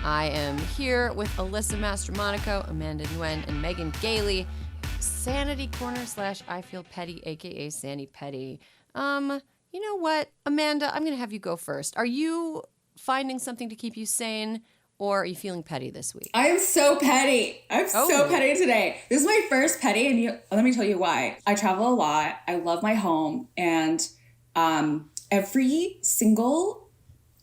I am here with Alyssa Mastromonaco, Amanda Nguyen, and Megan Gailey. Sanity Corner / I Feel Petty, aka Sandy Petty. You know what, Amanda? I'm going to have you go first. Are you finding something to keep you sane, or are you feeling petty this week? I am so petty. I'm so petty today. This is my first petty, and let me tell you why. I travel a lot. I love my home, and every single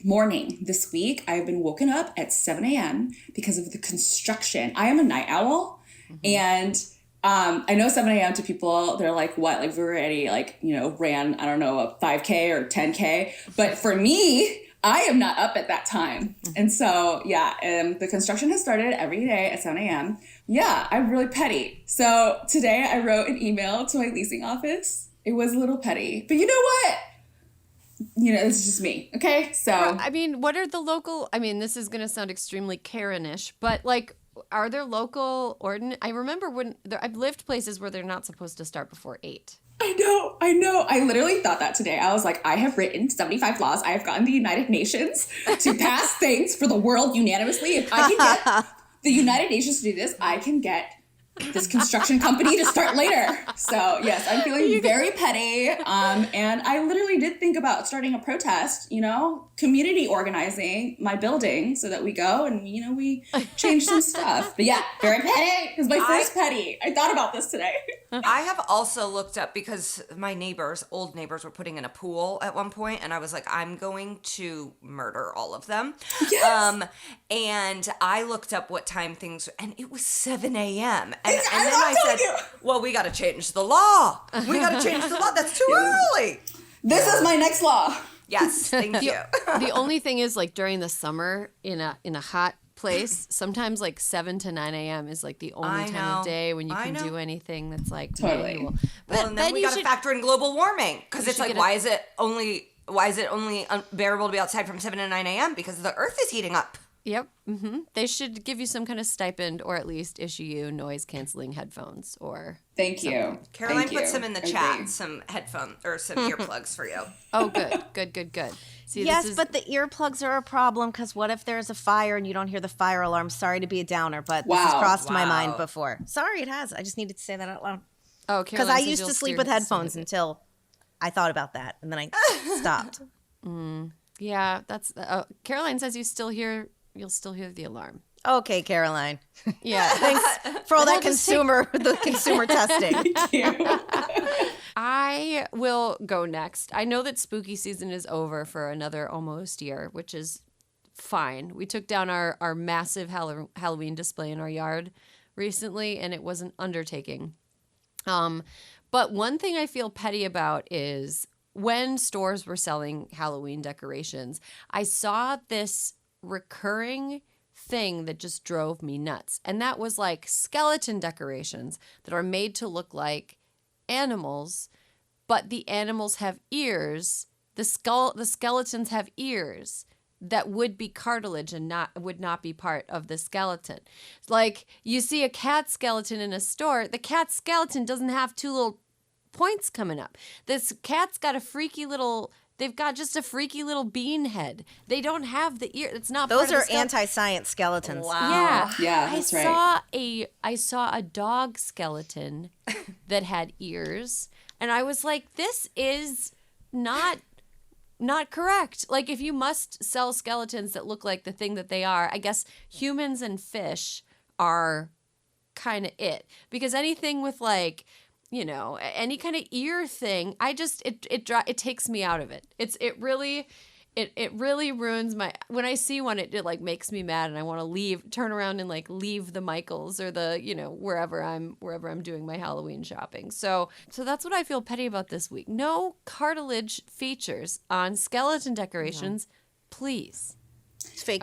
morning this week, I've been woken up at 7 a.m. because of the construction. I am a night owl, and I know 7 a.m. to people, they're like, what? Like, we already, ran, I don't know, a 5K or 10K. But for me, I am not up at that time. And so, the construction has started every day at 7 a.m. Yeah, I'm really petty. So today I wrote an email to my leasing office. It was a little petty. But you know what? It's just me. Okay? So. I mean, what are the local, this is going to sound extremely Karen-ish, but are there local I remember when I've lived places where they're not supposed to start before 8. I know. I literally thought that today. I was like, I have written 75 laws. I have gotten the United Nations to pass things for the world unanimously. If I can get the United Nations to do this, I can get this construction company to start later. So yes, I'm feeling very petty. And I literally did think about starting a protest, community organizing my building so that we go and, we change some stuff. But yeah, very petty. It was my first petty. I thought about this today. I have also looked up because my old neighbors were putting in a pool at one point, and I was like, I'm going to murder all of them. Yes. And I looked up what time things, and it was 7 a.m. And then I said, well, we got to change the law. That's too early. This is my next law. Yes, thank you. The only thing is, during the summer in a hot place, sometimes 7 to 9 a.m. is the only time of day when you can do anything that's totally manual. Well, and then we got to factor in global warming, because it's why is it only unbearable to be outside from 7 to 9 a.m.? Because the earth is heating up. Yep. They should give you some kind of stipend, or at least issue you noise-canceling headphones or Thank something. you. Caroline put some in the chat, some headphone or some earplugs for you. Oh, good. See, yes, but the earplugs are a problem, because what if there's a fire and you don't hear the fire alarm? Sorry to be a downer, but this has crossed my mind before. Sorry, it has. I just needed to say that out loud. Oh, because I used to sleep with headphones until I thought about that, and then I stopped. Yeah, that's Caroline says you'll still hear the alarm. Okay, Caroline. Yeah, thanks for all that consumer testing. Thank you. I will go next. I know that spooky season is over for another almost year, which is fine. We took down our massive Halloween display in our yard recently, and it was an undertaking. But one thing I feel petty about is when stores were selling Halloween decorations, I saw this recurring thing that just drove me nuts. And that was skeleton decorations that are made to look like animals, but the animals have ears. The skeletons have ears that would be cartilage and would not be part of the skeleton. You see a cat skeleton in a store, the cat skeleton doesn't have two little points coming up. This cat's got they've got just a freaky little bean head. They don't have the ear. It's not. Those are anti-science skeletons. Wow. Yeah, that's right. I saw a dog skeleton that had ears, and I was like, this is not correct. If you must sell skeletons that look like the thing that they are, I guess humans and fish are kind of it. Because anything with any kind of ear thing, it takes me out of it. It really ruins when I see one, it makes me mad, and I want to turn around and leave the Michaels or the, wherever I'm doing my Halloween shopping. So that's what I feel petty about this week. No cartilage features on skeleton decorations, please. It's fake.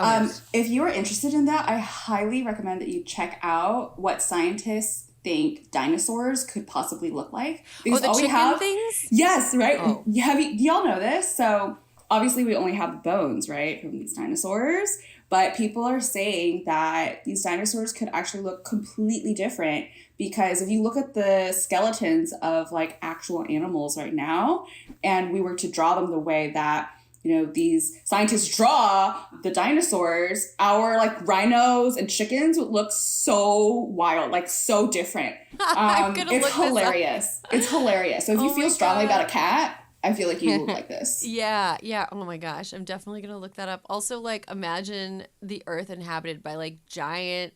If you are interested in that, I highly recommend that you check out what scientists think dinosaurs could possibly look like. Because the chicken things? Yes, right? Oh. Do y'all know this? So obviously we only have the bones, right, from these dinosaurs, but people are saying that these dinosaurs could actually look completely different, because if you look at the skeletons of actual animals right now, and we were to draw them the way that these scientists draw the dinosaurs, our like rhinos and chickens would look so wild, like so different. It's hilarious. It's hilarious. So if you feel strongly about a cat, I feel like you look like this. Yeah. Oh my gosh. I'm definitely going to look that up. Also, like, imagine the earth inhabited by like giant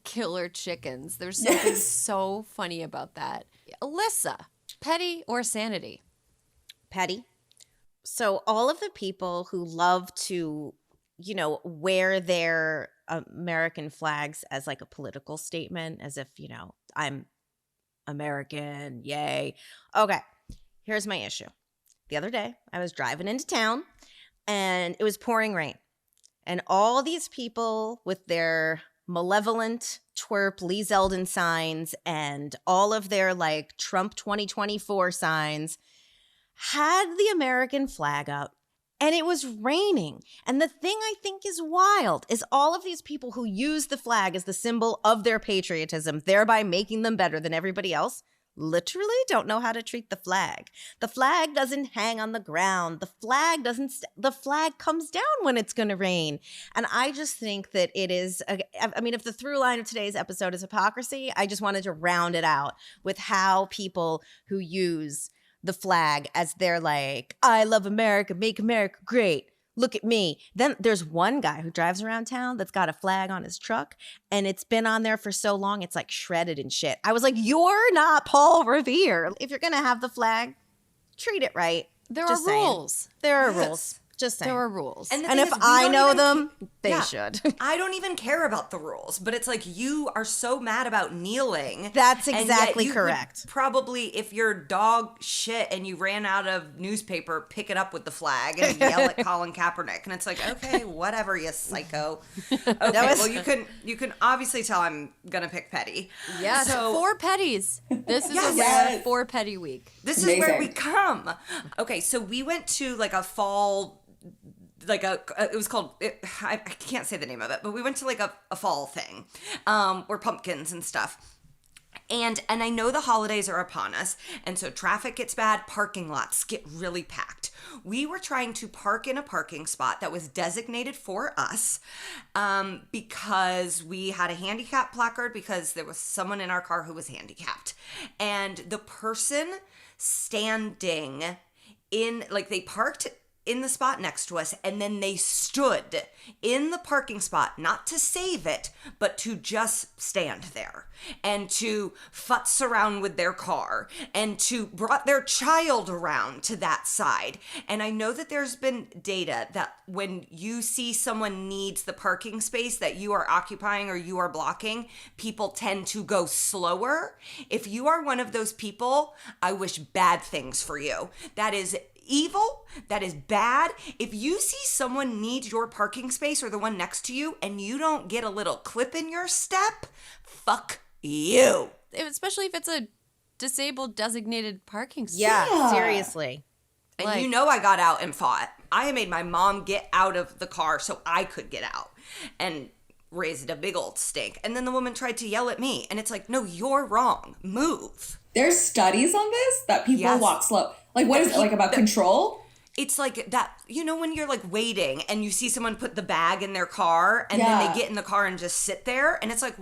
killer chickens. There's something so funny about that. Alyssa, petty or sanity? Petty. So all of the people who love to, wear their American flags as like a political statement, as if, I'm American, yay. Okay, here's my issue. The other day, I was driving into town and it was pouring rain. And all these people with their malevolent twerp Lee Zeldin signs and all of their like Trump 2024 signs had the American flag up, and it was raining. And the thing I think is wild is all of these people who use the flag as the symbol of their patriotism, thereby making them better than everybody else, literally don't know how to treat the flag. The flag doesn't hang on the ground. The flag comes down when it's going to rain. And I just think that it is, if the through line of today's episode is hypocrisy, I just wanted to round it out with how people who use the flag as their like, I love America, make America great, look at me. Then there's one guy who drives around town that's got a flag on his truck and it's been on there for so long it's like shredded and shit. I was like, you're not Paul Revere. If you're gonna have the flag, treat it right. There are rules. There are rules. Just saying. There are rules. And if I know them, they should. I don't even care about the rules, but it's like you are so mad about kneeling. That's exactly correct. Probably if your dog shit and you ran out of newspaper, pick it up with the flag and yell at Colin Kaepernick. And it's like, okay, whatever, you psycho. Okay, well, you can obviously tell I'm going to pick petty. Yes, so, 4 petties. This is a rare 4 petty week. This is where we come. Okay, so we went to like a fall... it was called, I can't say the name of it, but we went to like a fall thing, where pumpkins and stuff. And I know the holidays are upon us, and so traffic gets bad, parking lots get really packed. We were trying to park in a parking spot that was designated for us, because we had a handicap placard because there was someone in our car who was handicapped. And the person standing in, like, they parked in the spot next to us, and then they stood in the parking spot, not to save it, but to just stand there and to futz around with their car and to brought their child around to that side. And I know that there's been data that when you see someone needs the parking space that you are occupying or you are blocking, people tend to go slower. If you are one of those people, I wish bad things for you. That is evil. That is bad. If you see someone needs your parking space or the one next to you and you don't get a little clip in your step, fuck you. Especially if it's a disabled designated parking space. Yeah, seriously. And I got out and fought. I made my mom get out of the car so I could get out and raised a big old stink. And then the woman tried to yell at me. And it's like, no, you're wrong. Move. There's studies on this that people walk slow. Like, what is it, like, about control? It's like that, when you're, like, waiting and you see someone put the bag in their car and then they get in the car and just sit there. And it's like,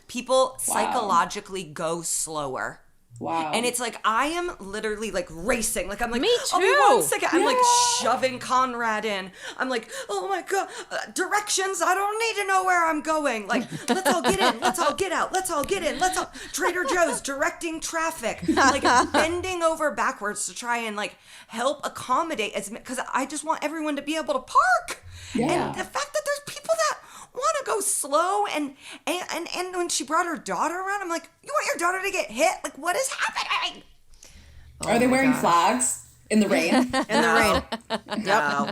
people psychologically go slower. Wow. And it's like, I am literally like racing. Like, I'm like, me too. Oh, 1 second. I'm like shoving Conrad in. I'm like, oh my God, directions. I don't need to know where I'm going. Like, let's all get in. Let's all get out. Let's all get in. Let's all, Trader Joe's directing traffic. Like bending over backwards to try and like help accommodate because I just want everyone to be able to park. Yeah. And the fact that there's people that want to go slow and when she brought her daughter around, I'm like, you want your daughter to get hit? Like, what is happening? Are they wearing flags in the rain? In the rain. No.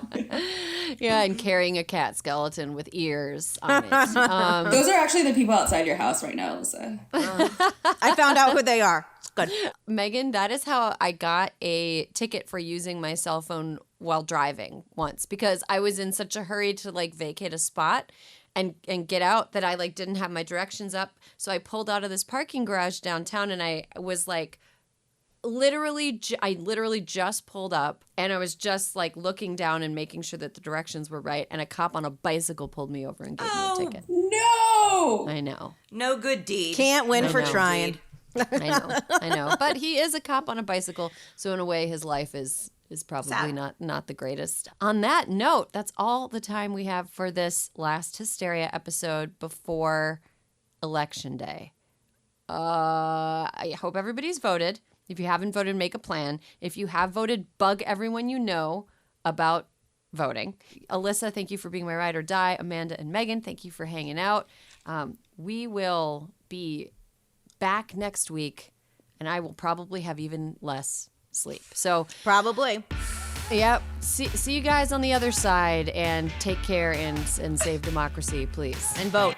Yeah, and carrying a cat skeleton with ears on it. Those are actually the people outside your house right now, Alyssa. I found out who they are. Good. Megan, that is how I got a ticket for using my cell phone while driving once, because I was in such a hurry to like vacate a spot and get out that I like didn't have my directions up. So I pulled out of this parking garage downtown and I was like I literally just pulled up and I was just like looking down and making sure that the directions were right. And a cop on a bicycle pulled me over and gave me a ticket. No. I know. No good deed. Can't win for know. trying. I know. But he is a cop on a bicycle. So in a way, his life is probably not the greatest. On that note, that's all the time we have for this last Hysteria episode before Election Day. I hope everybody's voted. If you haven't voted, make a plan. If you have voted, bug everyone you know about voting. Alyssa, thank you for being my ride or die. Amanda and Megan, thank you for hanging out. We will be back next week, and I will probably have even less sleep. So Probably. yep. See you guys on the other side, and take care and save democracy, please. And vote.